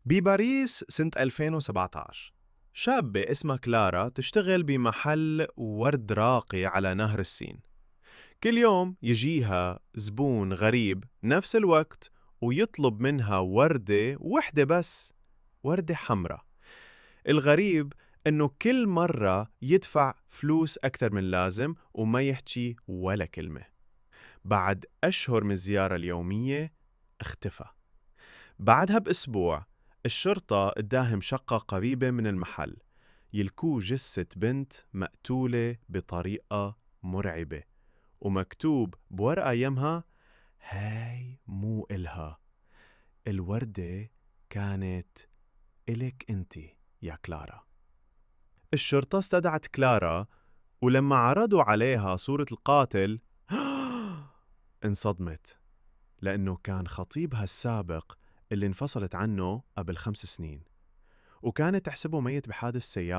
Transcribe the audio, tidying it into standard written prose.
بباريس سنة 2017 شابة اسمها كلارا تشتغل بمحل ورد راقي على نهر السين. كل يوم يجيها زبون غريب نفس الوقت ويطلب منها وردة وحدة بس، وردة حمراء. الغريب إنه كل مرة يدفع فلوس أكثر من اللازم وما يحكي ولا كلمة. بعد أشهر من الزيارة اليومية اختفى. بعدها بأسبوع الشرطة اداهم شقة قريبة من المحل، يلكوه جثة بنت مقتولة بطريقة مرعبة، ومكتوب بورقة يمها: هاي مو إلها، الوردة كانت إلك انتي يا كلارا. الشرطة استدعت كلارا، ولما عرضوا عليها صورة القاتل انصدمت، لأنه كان خطيبها السابق اللي انفصلت عنه قبل 5 سنين، وكانت تحسبه ميت بحادث سيارة.